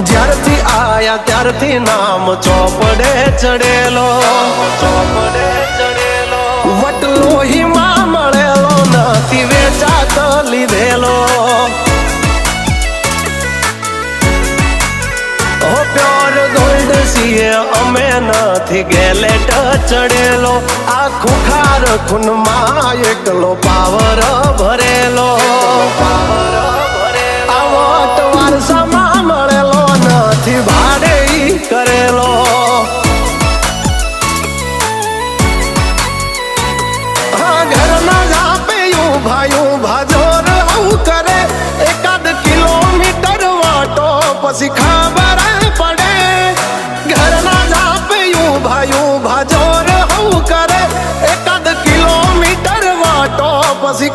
જ્યારથી આયા ત્યારથી નામ ચોપડે ચડેલો, વટલો હિમા મળેલો નથી વેચાત લીધેલો. પ્યોર ગોલ્ડ છીએ અમે નથી ગેલેટ ચડેલો. આ ખુખાર ખૂનમાં એકલો પાવર ભરેલો. આ વટ વારસામાં મળેલો નથી ભાડે કરેલો. હા ઘરના જાપે ઉભા જોર આવું કરે. એકાદ કિલોમીટર વાટો પછી ખબર પડે. ઘરના જાપે ઉભા જોર આવું કરે. એકાદ કિલોમીટર વાટો પછી